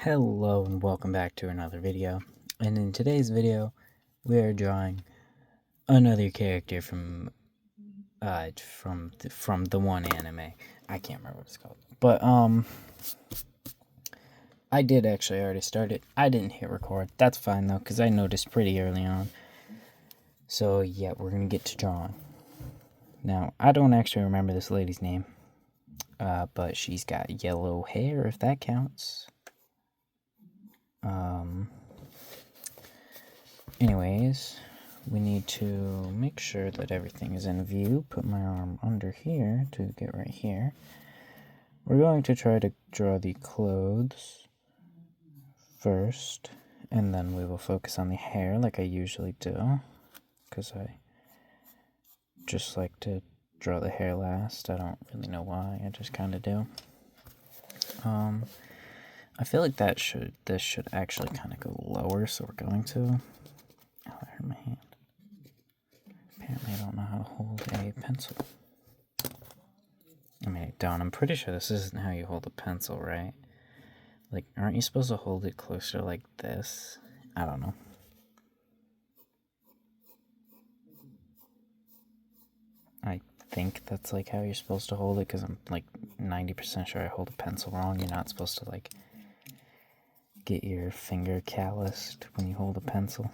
Hello and welcome back to another video. And in today's video, we are drawing another character from the one anime. I can't remember what it's called. But I did actually already start it. I didn't hit record. That's fine though, because I noticed pretty early on. So yeah, we're gonna get to drawing. Now, I don't actually remember this lady's name. But she's got yellow hair, if that counts. Anyways, we need to make sure that everything is in view. Put my arm under here to get right here. We're going to try to draw the clothes first, and then we will focus on the hair like I usually do, because I just like to draw the hair last. I don't really know why, I just kind of do. I feel like this should actually kind of go lower, so we're going to. Oh, I hurt my hand. Apparently I don't know how to hold a pencil. I mean, I don't. I'm pretty sure this isn't how you hold a pencil, right? Like, aren't you supposed to hold it closer like this? I don't know. I think that's like how you're supposed to hold it, because I'm like 90% sure I hold a pencil wrong. You're not supposed to like get your finger calloused when you hold a pencil.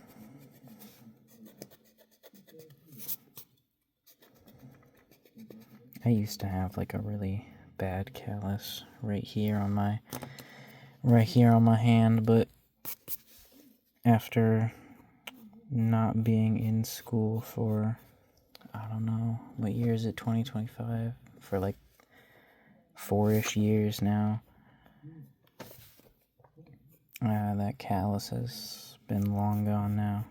I used to have like a really bad callus right here on my hand, but after not being in school for, I don't know, what year is it, 2025? For like 4-ish years now. That callus has been long gone now.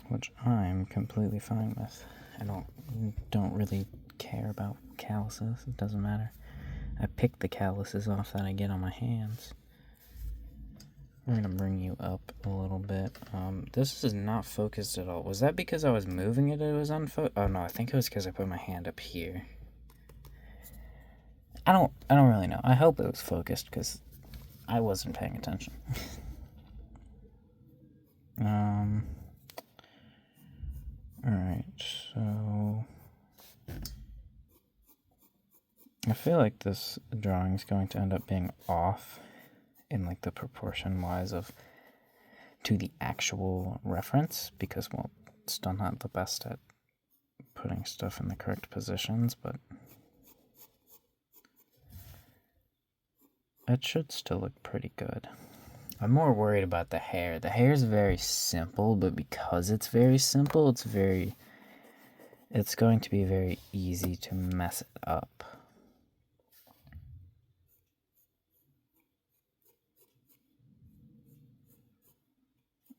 Which I'm completely fine with. I don't really care about calluses. It doesn't matter. I pick the calluses off that I get on my hands. We're gonna bring you up a little bit. This is not focused at all. Was that because I was moving it was unfocused? Oh no, I think it was because I put my hand up here. I don't really know. I hope it was focused because I wasn't paying attention. Alright, so I feel like this drawing is going to end up being off in like the proportion wise of to the actual reference, because well, still not the best at putting stuff in the correct positions, but it should still look pretty good. I'm more worried about the hair. The hair is very simple, but because it's very simple, it's going to be very easy to mess it up.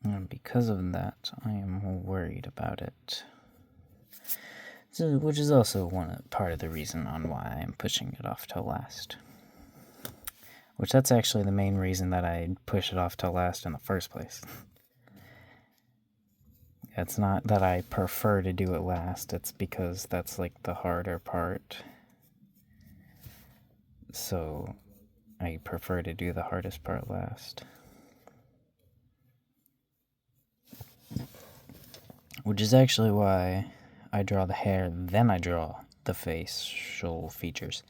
And because of that, I am worried about it. So, which is also part of the reason on why I'm pushing it off till last. Which that's actually the main reason that I push it off till last in the first place. It's not that I prefer to do it last, it's because that's like the harder part. So I prefer to do the hardest part last. Which is actually why I draw the hair, then I draw the facial features.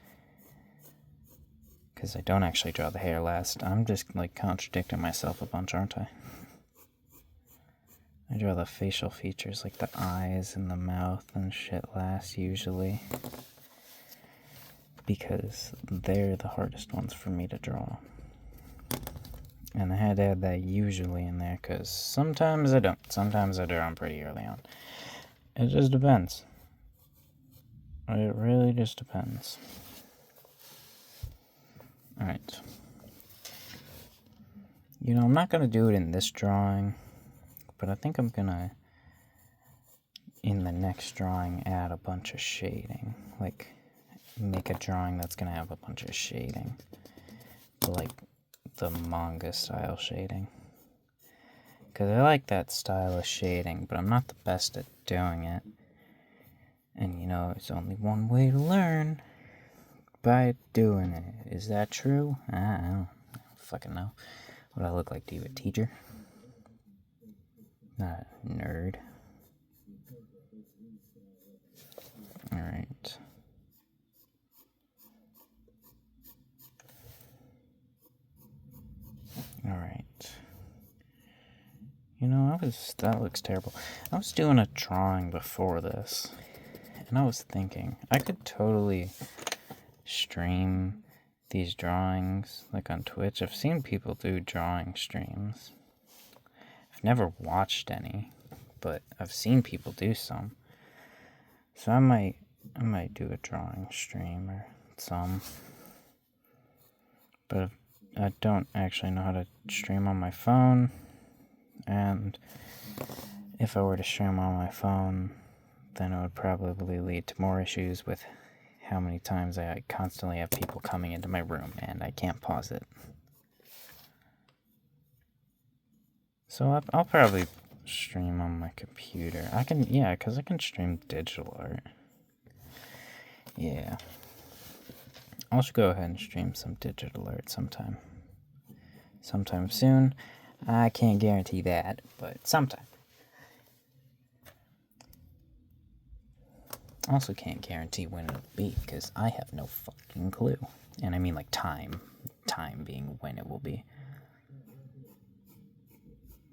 Because I don't actually draw the hair last. I'm just like contradicting myself a bunch, aren't I? I draw the facial features, like the eyes and the mouth and shit last usually. Because they're the hardest ones for me to draw. And I had to add that usually in there, because sometimes I don't. Sometimes I draw them pretty early on. It just depends. It really just depends. Alright. You know, I'm not going to do it in this drawing, but I think I'm going to, in the next drawing, add a bunch of shading. Like, make a drawing that's going to have a bunch of shading. Like, the manga style shading. Because I like that style of shading, but I'm not the best at doing it. And you know, it's only one way to learn. by doing it. Is that true? I don't fucking know. What I look like to you, a teacher? Not a nerd. Alright. Alright. You know, that looks terrible. I was doing a drawing before this, and I was thinking, I could totally stream these drawings, like on Twitch. I've seen people do drawing streams. I've never watched any, but I've seen people do some. So I might do a drawing stream or some. But I don't actually know how to stream on my phone. And if I were to stream on my phone, then it would probably lead to more issues with how many times I constantly have people coming into my room and I can't pause it. So I'll probably stream on my computer. Because I can stream digital art. Yeah. I'll just go ahead and stream some digital art sometime soon. I can't guarantee that, but sometime. Also can't guarantee when it'll be, because I have no fucking clue. And I mean like time being when it will be.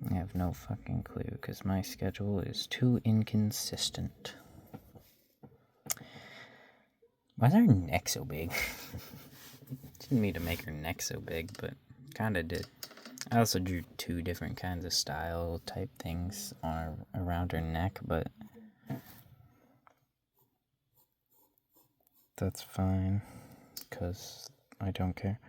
I have no fucking clue, because my schedule is too inconsistent. Why is her neck so big? Didn't mean to make her neck so big, but kinda did. I also drew 2 different kinds of style type things around her neck, but that's fine, because I don't care.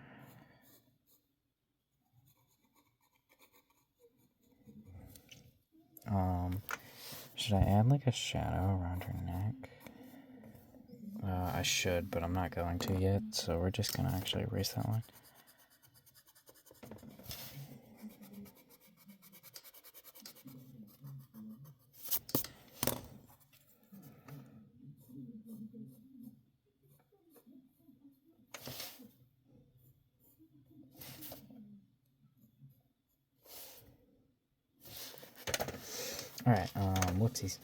Should I add like a shadow around her neck? I should, but I'm not going to yet, so we're just gonna actually erase that line. Alright, whoopsies.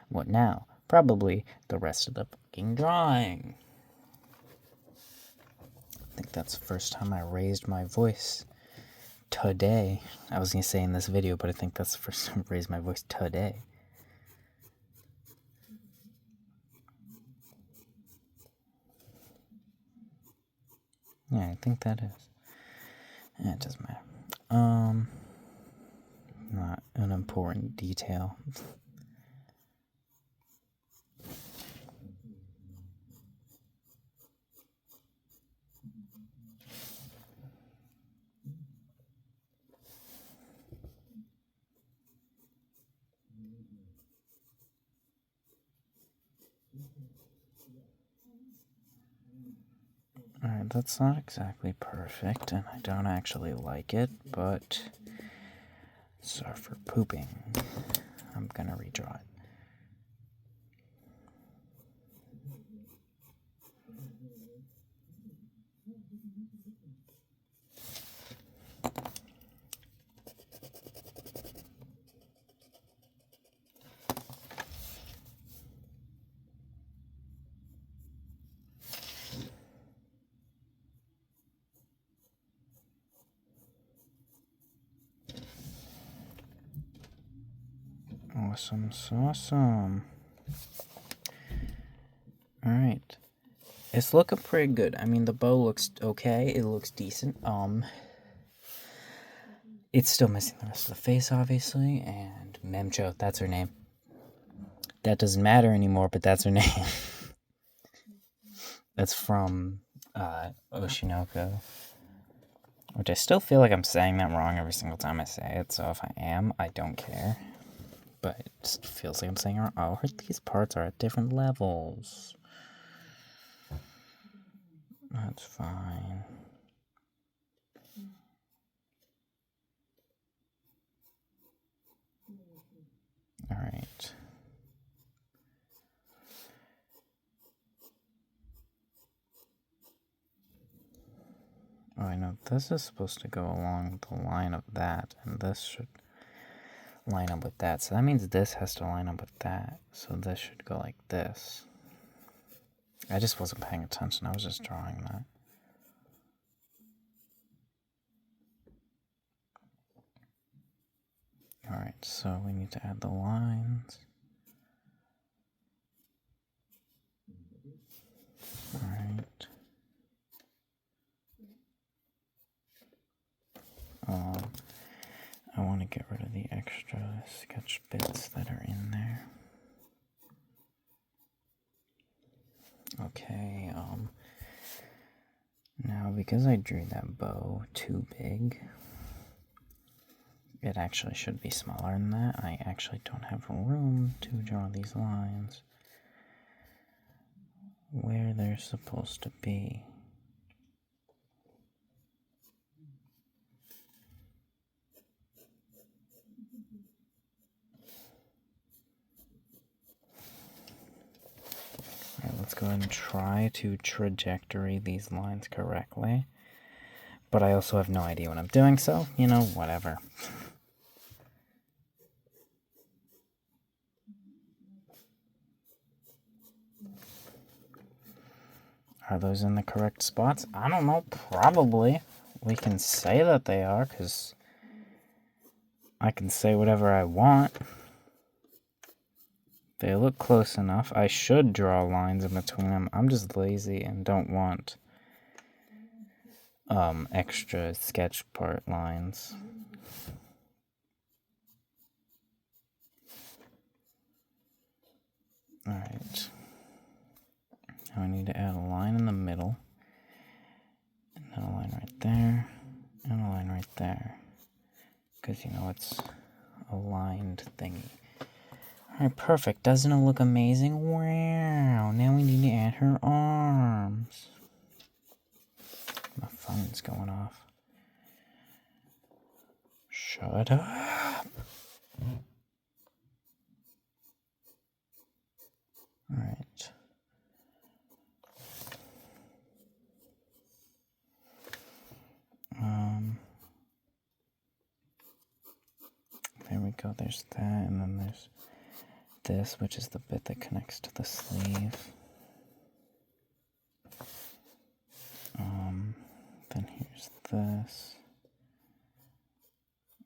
What now? Probably the rest of the fucking drawing. I think that's the first time I raised my voice today. I was gonna say in this video, but I think that's the first time I raised my voice today. Yeah, I think that is. Yeah, it doesn't matter. Not an important detail. Alright, that's not exactly perfect, and I don't actually like it, but sorry for pooping. I'm gonna redraw it. Awesome. Alright. It's looking pretty good. I mean, the bow looks okay. It looks decent. It's still missing the rest of the face, obviously, and Memcho, that's her name. That doesn't matter anymore, but that's her name. That's from, Oshinoko. Which I still feel like I'm saying that wrong every single time I say it, so if I am, I don't care. But it just feels like I'm saying, oh, these parts are at different levels. That's fine. Alright. Oh, I know this is supposed to go along the line of that, and this should line up with that. So that means this has to line up with that. So this should go like this. I just wasn't paying attention. I was just drawing that. Alright, so we need to add the lines. Alright. I want to get rid of the extra sketch bits that are in there. Okay, now because I drew that bow too big, it actually should be smaller than that. I actually don't have room to draw these lines where they're supposed to be. Alright, let's go ahead and try to trajectory these lines correctly. But I also have no idea what I'm doing, so, you know, whatever. Are those in the correct spots? I don't know, probably. We can say that they are, because I can say whatever I want. They look close enough. I should draw lines in between them. I'm just lazy and don't want extra sketch part lines. Alright. Now I need to add a line in the middle. And then a line right there. And a line right there. Because, you know, it's a lined thingy. Alright, perfect. Doesn't it look amazing? Wow. Now we need to add her arms. My phone's going off. Shut up. Alright. There we go. There's that, and then there's this, which is the bit that connects to the sleeve. Then here's this.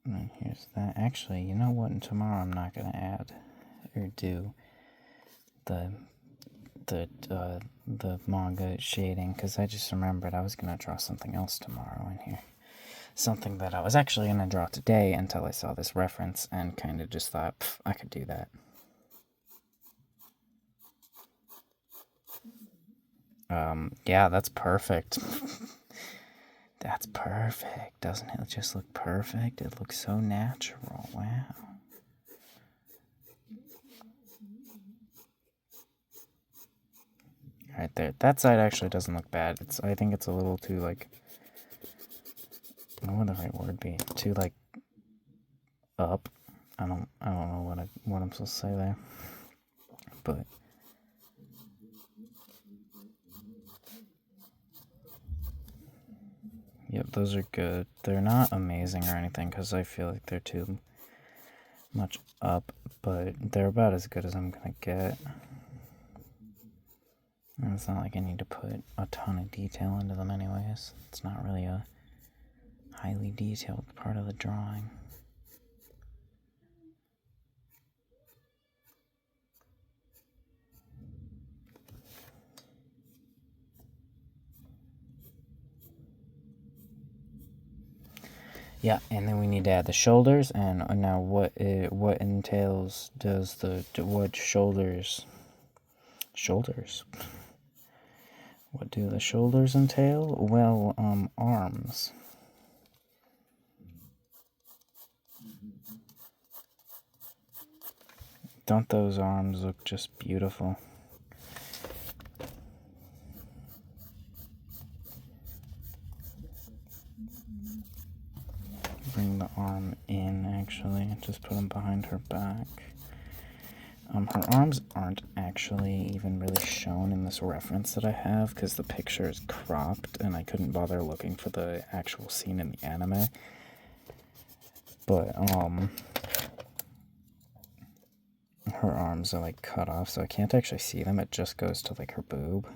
And then here's that. Actually, you know what? And tomorrow I'm not going to add or do the manga shading, because I just remembered I was going to draw something else tomorrow in here. Something that I was actually going to draw today until I saw this reference and kind of just thought, I could do that. Yeah, that's perfect. That's perfect. Doesn't it just look perfect? It looks so natural. Wow. Right there. That side actually doesn't look bad. I think it's a little too, like, what would the right word be? Too, like, up. I don't know what I'm supposed to say there. But yep, those are good. They're not amazing or anything, because I feel like they're too much up, but they're about as good as I'm gonna get. And it's not like I need to put a ton of detail into them anyways. It's not really a highly detailed part of the drawing. Yeah, and then we need to add the shoulders, and now what entails does what shoulders? What do the shoulders entail? Well, arms. Don't those arms look just beautiful? Bring the arm in, actually. Just put them behind her back. Her arms aren't actually even really shown in from this reference that I have because the picture is cropped and I couldn't bother looking for the actual scene in the anime. But, her arms are, like, cut off, so I can't actually see them. It just goes to, like, her boob.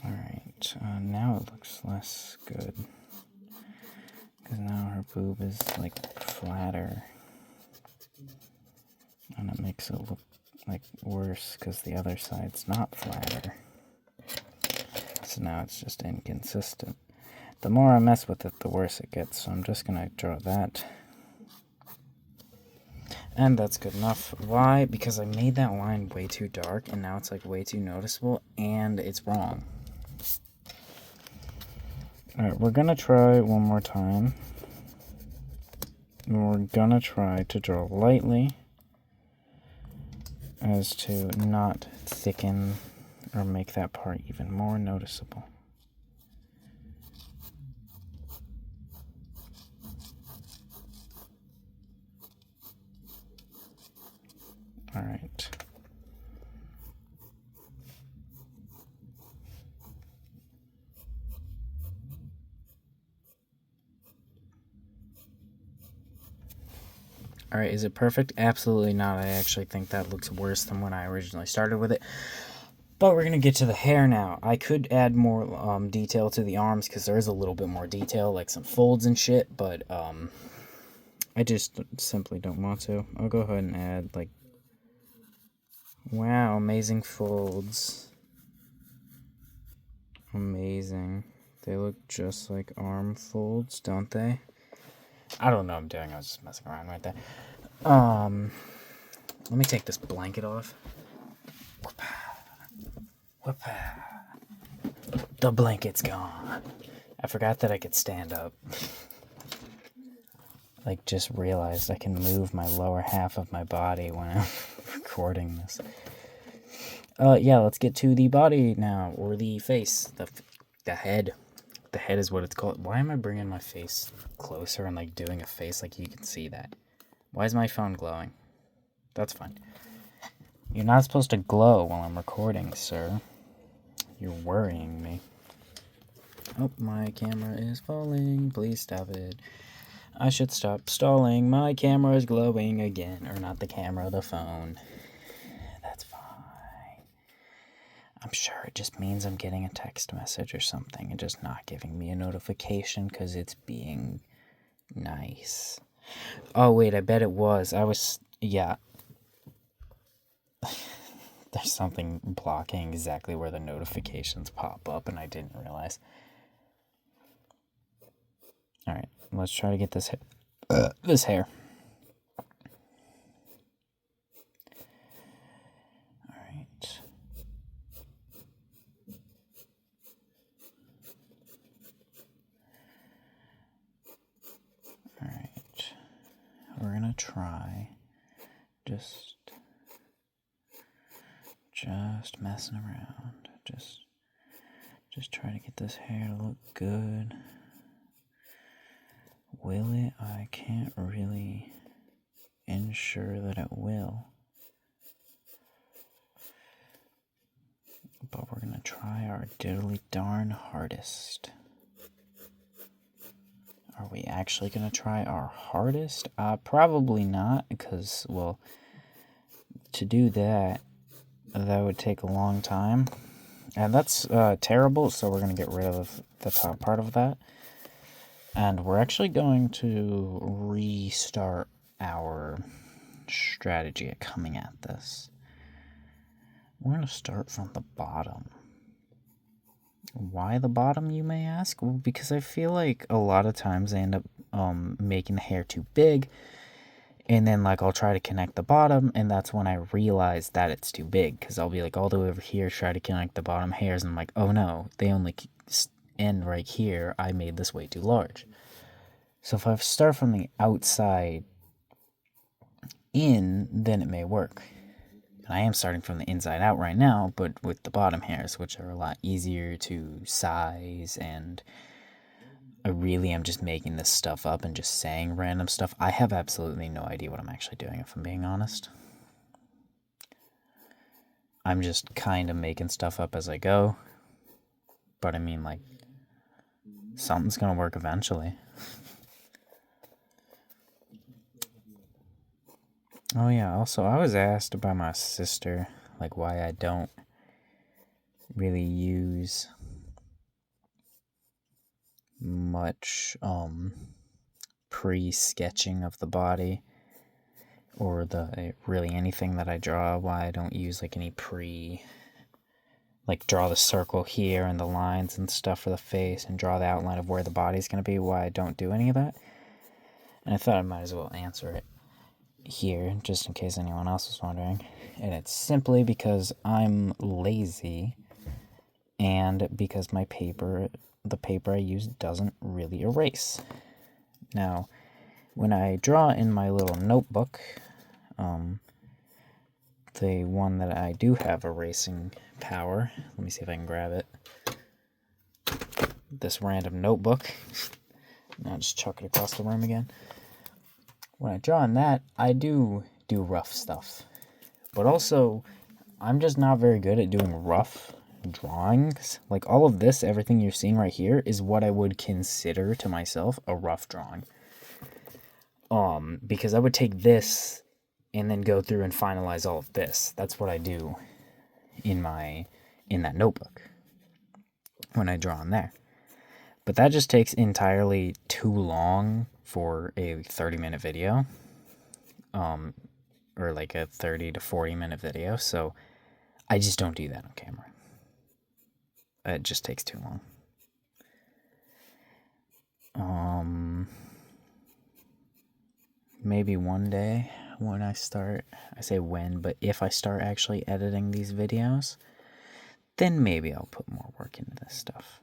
Alright, now it looks less good. Because now her boob is, like, flatter. And it makes it look, like, worse because the other side's not flatter. So now it's just inconsistent. The more I mess with it, the worse it gets. So I'm just going to draw that. And that's good enough. Why? Because I made that line way too dark, and now it's, like, way too noticeable, and it's wrong. Alright, we're going to try one more time. We're going to try to draw lightly as to not thicken or make that part even more noticeable. Alright. Alright, is it perfect? Absolutely not. I actually think that looks worse than when I originally started with it. But we're going to get to the hair now. I could add more detail to the arms because there is a little bit more detail, like some folds and shit, but I just simply don't want to. I'll go ahead and add, like, wow, amazing folds. Amazing. They look just like arm folds, don't they? I don't know what I'm doing. I was just messing around right there. Let me take this blanket off. The blanket's gone. I forgot that I could stand up. Like, just realized I can move my lower half of my body when I'm recording this. Yeah, let's get to the body now, or the face, the head. The head is what it's called. Why am I bringing my face closer and, like, doing a face like you can see that? Why is my phone glowing? That's fine. You're not supposed to glow while I'm recording, sir. You're worrying me. Oh, my camera is falling. Please stop it. I should stop stalling. My camera is glowing again. Or not the camera, the phone. That's fine. I'm sure it just means I'm getting a text message or something and just not giving me a notification because it's being nice. Oh, wait, I bet it was. Yeah. There's something blocking exactly where the notifications pop up and I didn't realize. Alright, let's try to get this hair. Alright. Alright. We're gonna try just messing around. Just try to get this hair to look good. Will it? I can't really ensure that it will. But we're gonna try our diddly darn hardest. Are we actually gonna try our hardest? Probably not, because, well, to do that would take a long time. And that's terrible, so we're gonna get rid of the top part of that. And we're actually going to restart our strategy at coming at this. We're going to start from the bottom. Why the bottom, you may ask? Well, because I feel like a lot of times I end up making the hair too big And then like I'll try to connect the bottom, and that's when I realize that it's too big, because I'll be like all the way over here try to connect the bottom hairs, and I'm like, oh no, they only end right here. I made this way too large. So if I start from the outside in, then it may work. And I am starting from the inside out right now, but with the bottom hairs, which are a lot easier to size, and I really am just making this stuff up and just saying random stuff. I have absolutely no idea what I'm actually doing, if I'm being honest. I'm just kind of making stuff up as I go. But I mean, like, something's gonna work eventually. Oh yeah, also I was asked by my sister, like, why I don't really use much pre-sketching of the body, or the really anything that I draw, why I don't use like any like draw the circle here and the lines and stuff for the face and draw the outline of where the body's going to be, why I don't do any of that. And I thought I might as well answer it here, just in case anyone else was wondering. And it's simply because I'm lazy, and because the paper I use doesn't really erase. Now, when I draw in my little notebook, the one that I do have erasing power, let me see if I can grab it. This random notebook. Now just chuck it across the room again. When I draw in that, I do rough stuff. But also, I'm just not very good at doing rough drawings. Like all of this, everything you're seeing right here is what I would consider to myself a rough drawing. Because I would take this and then go through and finalize all of this. That's what I do in that notebook when I draw in there. But that just takes entirely too long for a 30-minute video, or like a 30 to 40-minute video. So I just don't do that on camera. It just takes too long. Maybe one day when I start, I say when, but if I start actually editing these videos, then maybe I'll put more work into this stuff.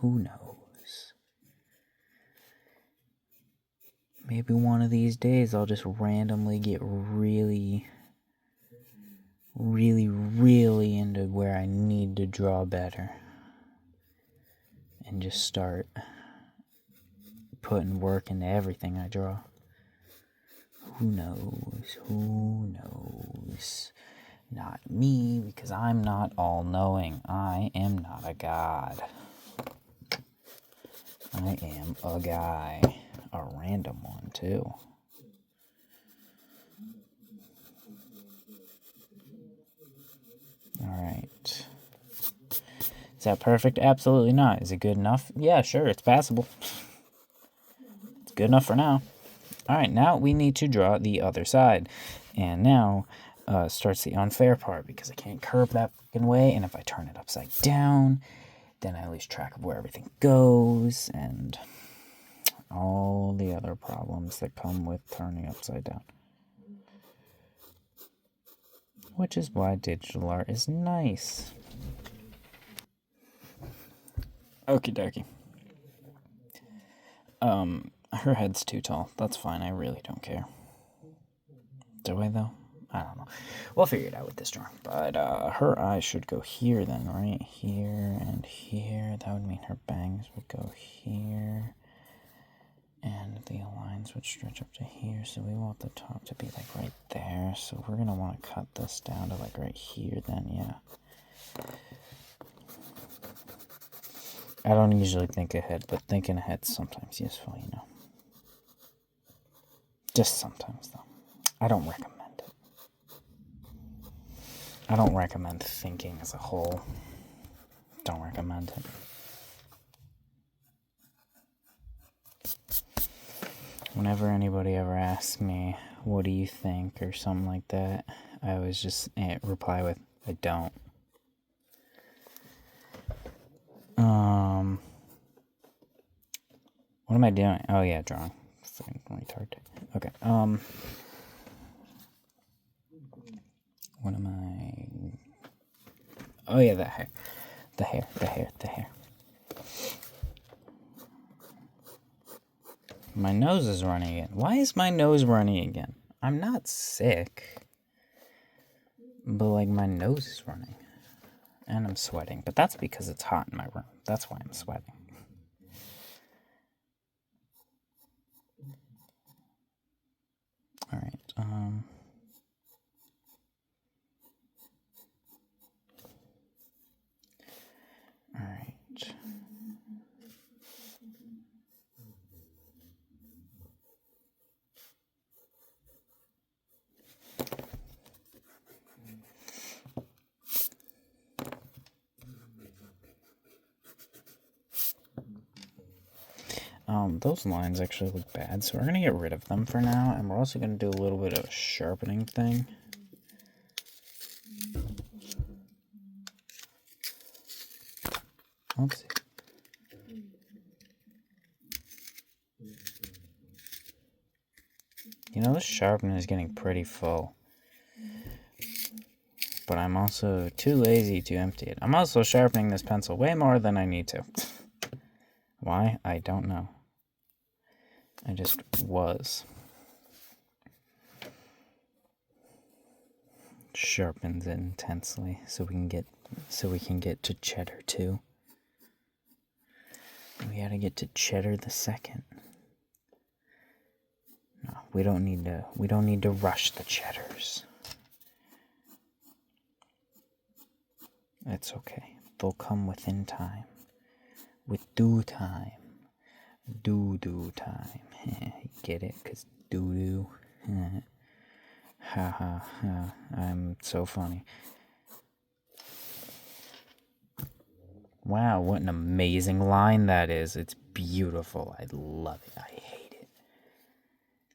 Who knows? Maybe one of these days I'll just randomly get really into where I need to draw better, and just start putting work into everything I draw. Who knows? Who knows? Not me, because I'm not all-knowing. I am not a god. I am a guy. A random one, too. Alright. Is that perfect? Absolutely not. Is it good enough? Yeah, sure, it's passable. It's good enough for now. Alright, now we need to draw the other side. And now starts the unfair part, because I can't curve that fucking way, and if I turn it upside down, then I lose track of where everything goes, and all the other problems that come with turning upside down. Which is why digital art is nice. Okie dokie. Her head's too tall. That's fine, I really don't care. Do I, though? I don't know. We'll figure it out with this drawing. But her eyes should go here then, right? Here and here. That would mean her bangs would go here. And the lines would stretch up to here. So we want the top to be like right there. So we're going to want to cut this down to like right here then, yeah. I don't usually think ahead, but thinking ahead's sometimes useful, you know. Just sometimes, though. I don't recommend it. I don't recommend thinking as a whole. Don't recommend it. Whenever anybody ever asks me, what do you think, or something like that, I always just reply with, I don't. What am I doing? Oh yeah, drawing. fucking retard. Okay, what am I... Oh yeah, the hair. The hair. My nose is running again. Why is my nose running again? I'm not sick. But, like, my nose is running. And I'm sweating. But that's because it's hot in my room. That's why I'm sweating. Alright, Alright. Those lines actually look bad, so we're going to get rid of them for now, and we're also going to do a little bit of a sharpening thing. Let's see. You know, this sharpener is getting pretty full. But I'm also too lazy to empty it. I'm also sharpening this pencil way more than I need to. Why? I don't know. I just was. Sharpens it intensely so we can get to cheddar too. We gotta get to cheddar the second. No, we don't need to rush the cheddars. It's okay. They'll come within time. With due time. Doo time. Get it? 'Cause doo-doo. Ha ha ha. I'm so funny. Wow, what an amazing line that is. It's beautiful. I love it. I hate it.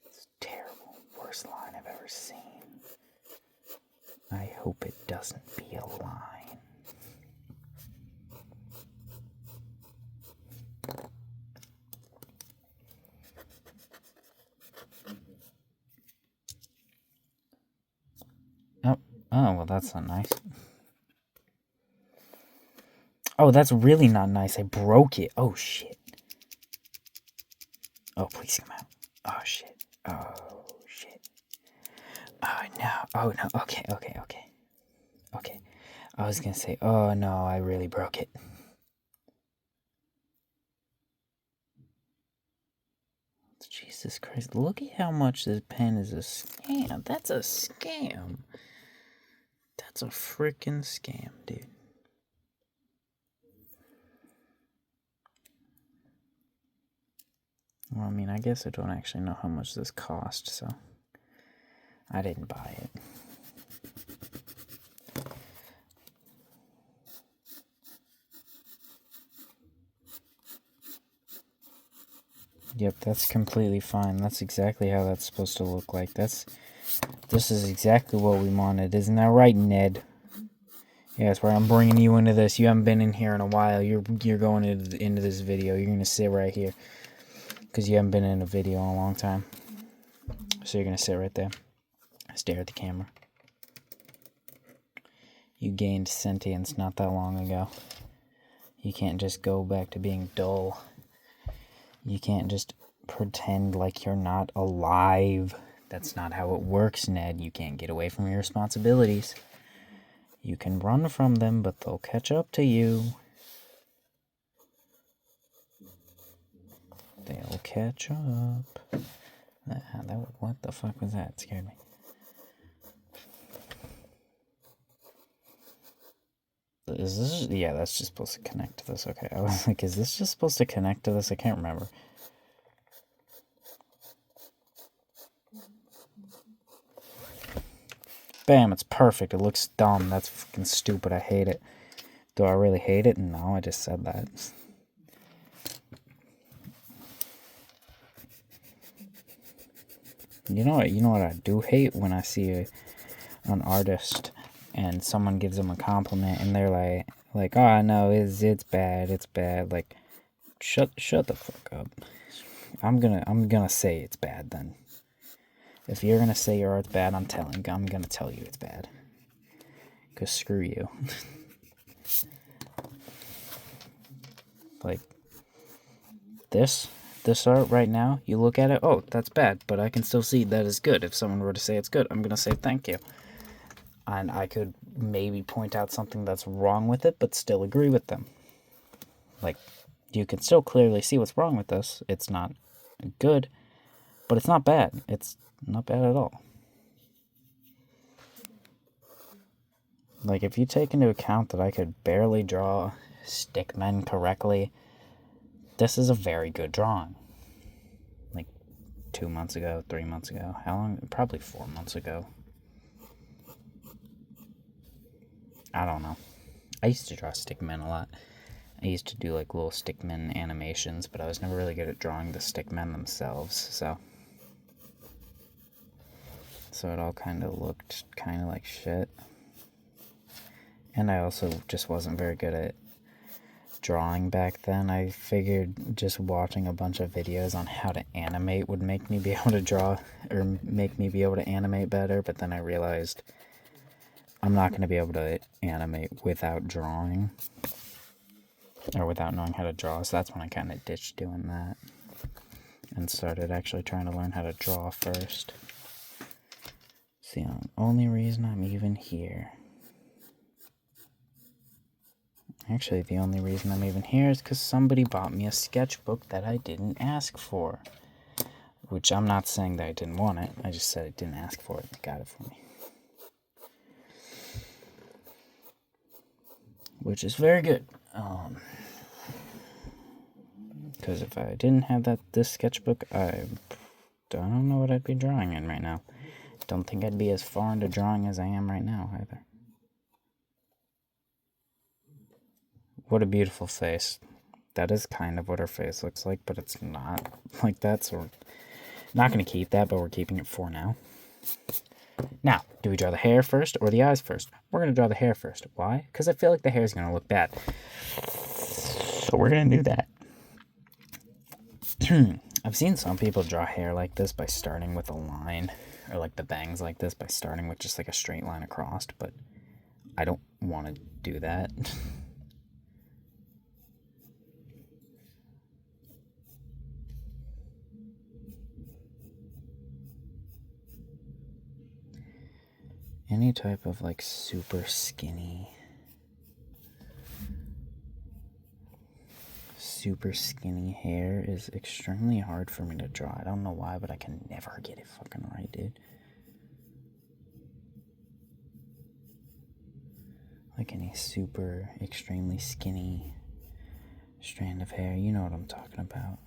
It's terrible. Worst line I've ever seen. I hope it doesn't be a line. Oh, well, that's not nice. Oh, that's really not nice. I broke it. Oh, shit. Oh, please come out. Oh, shit. Oh, shit. Oh, no. Oh, no. Okay. I was gonna say, oh, no, I really broke it. Jesus Christ. Look at how much this pen is a scam. That's a scam. That's a freaking scam, dude. Well, I mean, I guess I don't actually know how much this cost, so I didn't buy it. Yep, that's completely fine. That's exactly how that's supposed to look like. This is exactly what we wanted. Isn't that right, Ned? Yeah, that's right. I'm bringing you into this. You haven't been in here in a while. You're going into this video. You're going to sit right here. Because you haven't been in a video in a long time. So you're going to sit right there. Stare at the camera. You gained sentience not that long ago. You can't just go back to being dull. You can't just pretend like you're not alive. That's not how it works, Ned. You can't get away from your responsibilities. You can run from them, but they'll catch up to you. They'll catch up. What the fuck was that? It scared me. Is this... Yeah, that's just supposed to connect to this. Okay, I was like, is this just supposed to connect to this? I can't remember. Bam, it's perfect. It looks dumb. That's fucking stupid. I hate it. Do I really hate it? No, I just said that. You know what I do hate? When I see an artist and someone gives them a compliment and they're like, oh no, it's bad. Like, shut the fuck up. I'm gonna say it's bad then. If you're gonna say your art's bad, I'm gonna tell you it's bad. Cause screw you. Like this art right now, you look at it, oh, that's bad, but I can still see that is good. If someone were to say it's good, I'm gonna say thank you. And I could maybe point out something that's wrong with it, but still agree with them. Like, you can still clearly see what's wrong with this. It's not good, but it's not bad. It's not bad at all. Like, if you take into account that I could barely draw stickmen correctly, this is a very good drawing. Like, 2 months ago, 3 months ago. How long? Probably 4 months ago. I don't know. I used to draw stickmen a lot. I used to do like little stickmen animations, but I was never really good at drawing the stickmen themselves, so it all kind of looked kind of like shit. And I also just wasn't very good at drawing back then. I figured just watching a bunch of videos on how to animate would make me be able to draw, or make me be able to animate better, but then I realized I'm not going to be able to animate without drawing, or without knowing how to draw, so that's when I kind of ditched doing that and started actually trying to learn how to draw first. It's the only reason I'm even here. Actually, the only reason I'm even here is because somebody bought me a sketchbook that I didn't ask for. Which I'm not saying that I didn't want it, I just said I didn't ask for it. They got it for me. Which is very good. Because if I didn't have this sketchbook, I don't know what I'd be drawing in right now. Don't think I'd be as far into drawing as I am right now, either. What a beautiful face. That is kind of what her face looks like, but it's not like that, so we're not going to keep that, but we're keeping it for now. Now, do we draw the hair first or the eyes first? We're going to draw the hair first. Why? Because I feel like the hair is going to look bad. So we're going to do that. I've seen some people draw hair like this by starting with a line, or like the bangs like this by starting with just like a straight line across, but I don't want to do that. Any type of like super skinny hair is extremely hard for me to draw. I don't know why, but I can never get it fucking right, dude. Like any super extremely skinny strand of hair, you know what I'm talking about.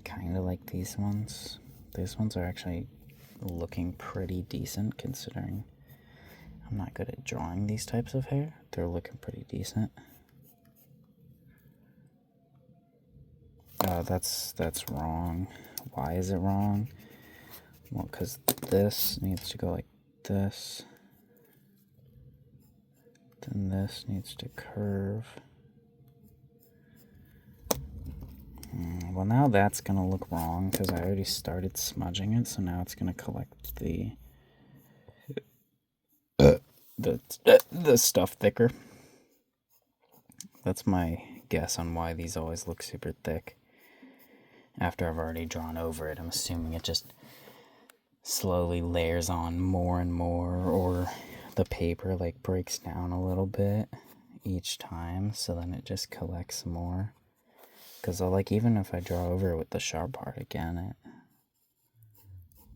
Kind of like these ones. These ones are actually looking pretty decent considering I'm not good at drawing these types of hair. They're looking pretty decent. Oh, that's wrong. Why is it wrong? Well, because this needs to go like this. Then this needs to curve. Well, now that's going to look wrong because I already started smudging it, so now it's going to collect the stuff thicker. That's my guess on why these always look super thick. After I've already drawn over it, I'm assuming it just slowly layers on more and more, or the paper like breaks down a little bit each time, so then it just collects more. Because like even if I draw over it with the sharp part again, it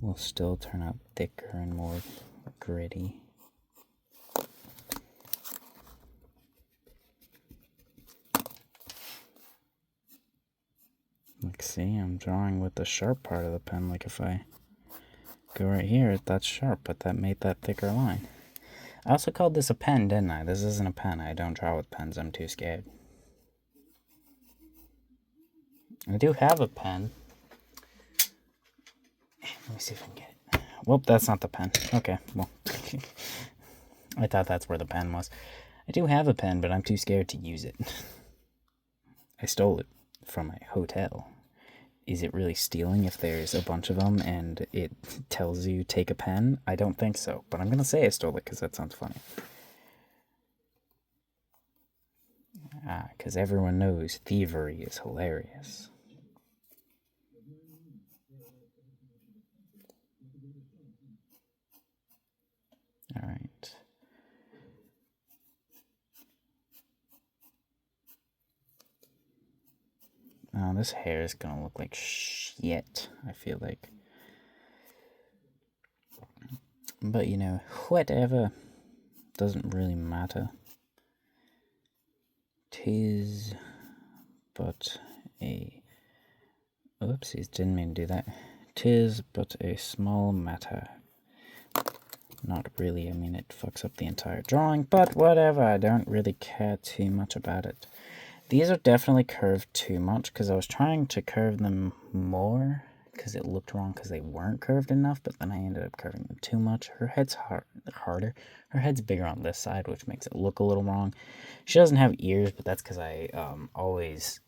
will still turn out thicker and more gritty. Like, see, I'm drawing with the sharp part of the pen. Like, if I go right here, that's sharp, but that made that thicker line. I also called this a pen, didn't I? This isn't a pen. I don't draw with pens. I'm too scared. I do have a pen. Let me see if I can get it. Well, that's not the pen. Okay, well. I thought that's where the pen was. I do have a pen, but I'm too scared to use it. I stole it from a hotel is it really stealing if there's a bunch of them and it tells you take a pen? I don't think so, but I'm gonna say I stole it because that sounds funny. Because everyone knows thievery is hilarious. All right. This hair is gonna look like shit, I feel like. But you know, whatever. Doesn't really matter. 'Tis but a... Oopsies, didn't mean to do that. 'Tis but a small matter. Not really, I mean, it fucks up the entire drawing, but whatever, I don't really care too much about it. These are definitely curved too much, because I was trying to curve them more, because it looked wrong because they weren't curved enough, but then I ended up curving them too much. Her head's harder. Her head's bigger on this side, which makes it look a little wrong. She doesn't have ears, but that's because I always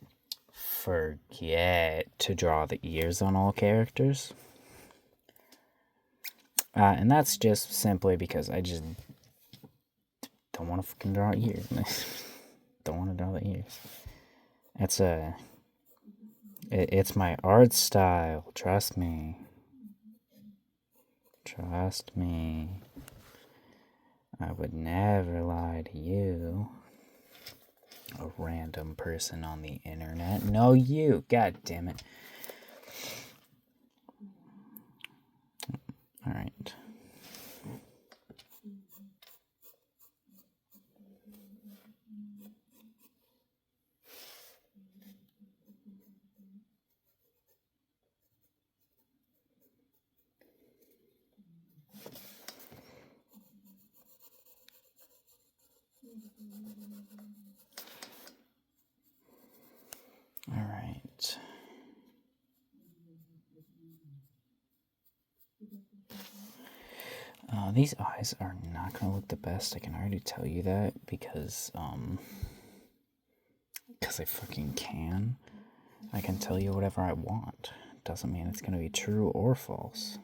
forget to draw the ears on all characters. And that's just simply because I just don't want to fucking draw ears. Don't want to draw the ears. It's my art style. Trust me. Trust me. I would never lie to you. A random person on the internet. No, you. God damn it. All right. All right. These eyes are not going to look the best. I can already tell you that because I fucking can. I can tell you whatever I want. Doesn't mean it's going to be true or false.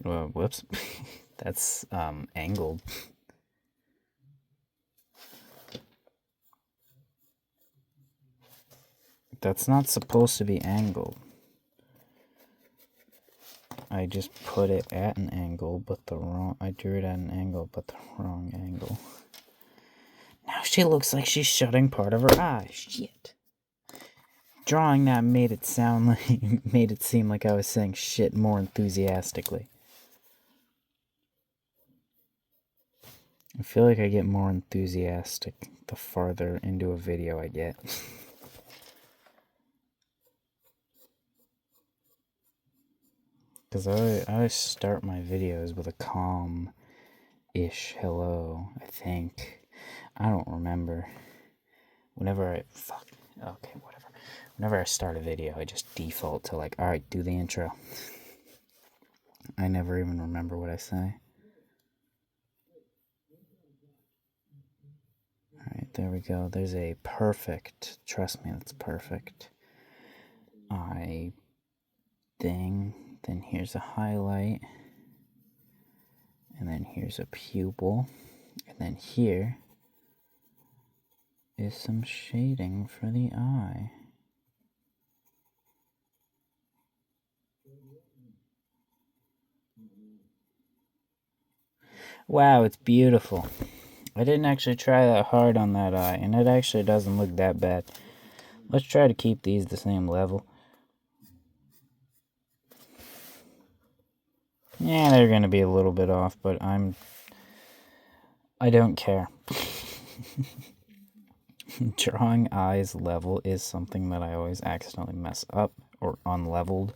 Whoops. That's angled. That's not supposed to be angled. I just put it at an angle, but I drew it at an angle, but the wrong angle. Now she looks like she's shutting part of her eye. Shit. Drawing that made it seem like I was saying shit more enthusiastically. I feel like I get more enthusiastic the farther into a video I get. Because I start my videos with a calm-ish hello, I think. I don't remember. Whenever I start a video, I just default to like, alright, do the intro. I never even remember what I say. Alright, there we go. There's a perfect, trust me, that's perfect eye thing. Then here's a highlight. And then here's a pupil. And then here is some shading for the eye. Wow, it's beautiful. I didn't actually try that hard on that eye, and it actually doesn't look that bad. Let's try to keep these the same level. Yeah, they're going to be a little bit off, but I don't care. Drawing eyes level is something that I always accidentally mess up or unleveled.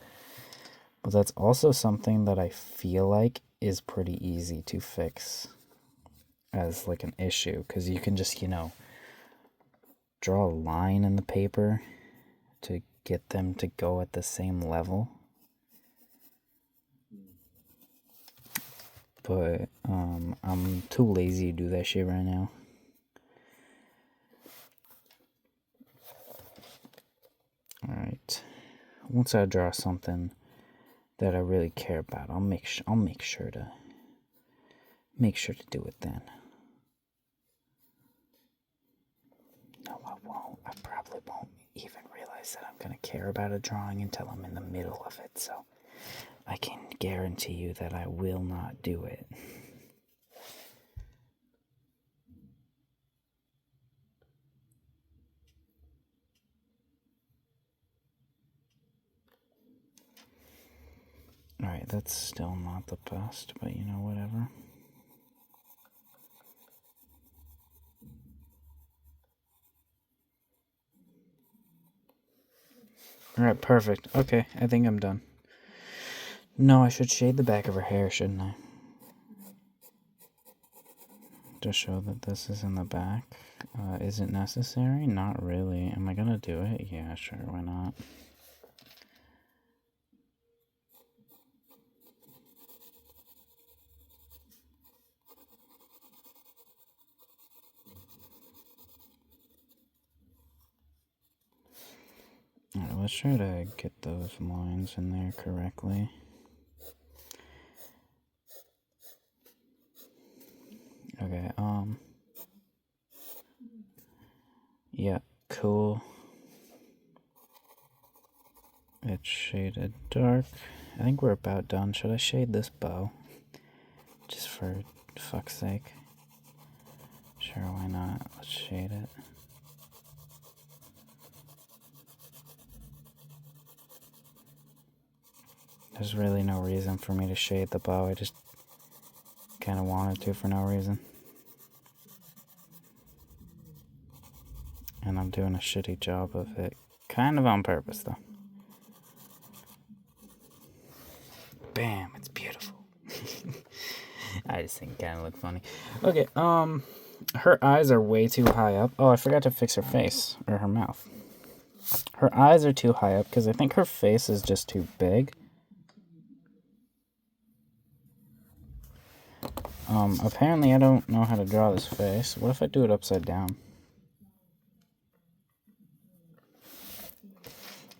But that's also something that I feel like is pretty easy to fix as like an issue. Because you can just, draw a line in the paper to get them to go at the same level. but I'm too lazy to do that shit right now. Alright. Once I draw something that I really care about, I'll make sure to do it then. No, I won't. I probably won't even realize that I'm gonna care about a drawing until I'm in the middle of it, so I can guarantee you that I will not do it. Alright, that's still not the best, but you know, whatever. Alright, perfect. Okay, I think I'm done. No, I should shade the back of her hair, shouldn't I? To show that this is in the back. Is it necessary? Not really. Am I gonna do it? Yeah, sure, why not? Alright, let's try to get those lines in there correctly. Okay, yeah, cool. It's shaded dark. I think we're about done. Should I shade this bow? Just for fuck's sake. Sure, why not? Let's shade it. There's really no reason for me to shade the bow. I just kind of wanted to for no reason. And I'm doing a shitty job of it. Kind of on purpose, though. Bam, it's beautiful. I just think it kind of look funny. Okay, her eyes are way too high up. Oh, I forgot to fix her face, or her mouth. Her eyes are too high up because I think her face is just too big. Apparently I don't know how to draw this face. What if I do it upside down?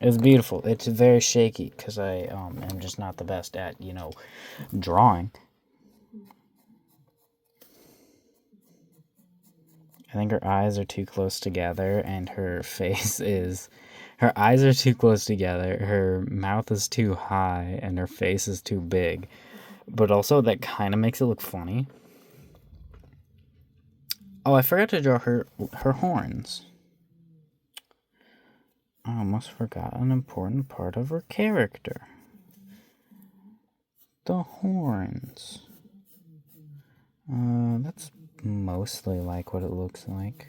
It's beautiful. It's very shaky because I am just not the best at, you know, drawing. I think her eyes are too close together and her face is... Her eyes are too close together, her mouth is too high, and her face is too big. But also that kind of makes it look funny. Oh, I forgot to draw her horns. I almost forgot an important part of her character. The horns. That's mostly like what it looks like.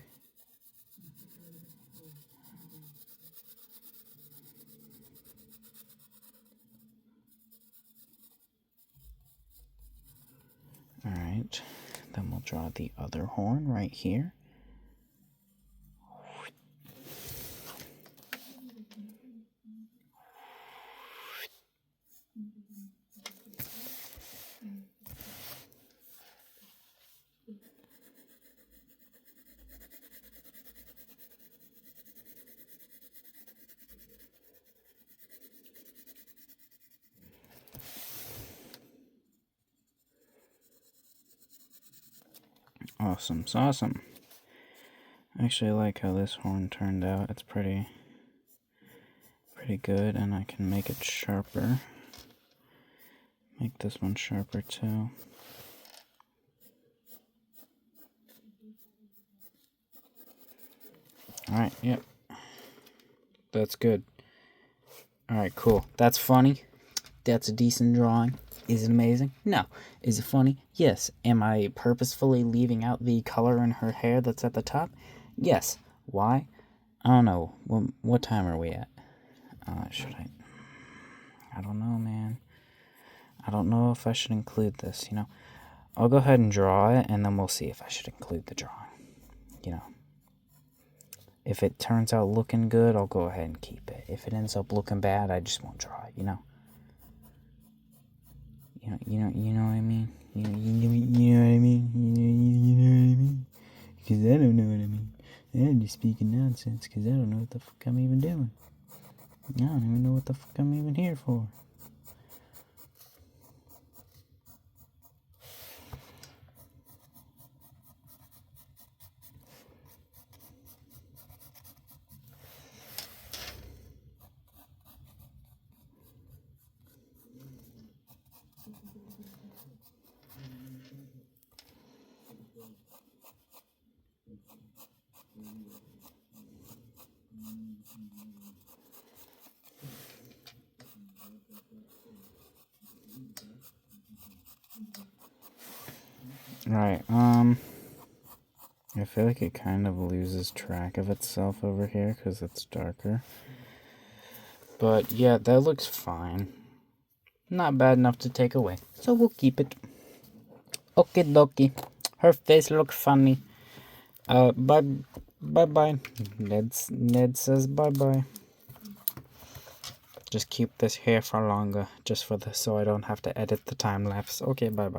Alright, then we'll draw the other horn right here. Awesome sauce. I actually like how this horn turned out. It's pretty good, and I can make it sharper. Make this one sharper too. Alright, yep. That's good. Alright, cool. That's funny. That's a decent drawing. Is it amazing? No. Is it funny? Yes. Am I purposefully leaving out the color in her hair that's at the top? Yes. Why? I don't know. What time are we at? Should I don't know, man. I don't know if I should include this, you know. I'll go ahead and draw it, and then we'll see if I should include the drawing. You know. If it turns out looking good, I'll go ahead and keep it. If it ends up looking bad, I just won't draw it, you know. You know what I mean? You know what I mean? You know what I mean? Because I don't know what I mean. I'm just speaking nonsense because I don't know what the fuck I'm even doing. I don't even know what the fuck I'm even here for. Right, I feel like it kind of loses track of itself over here because it's darker. But yeah, that looks fine. Not bad enough to take away. So we'll keep it. Okie dokie. Her face looks funny. Bye. Ned says bye. Just keep this here for longer, just for so I don't have to edit the time lapse. Okay, bye.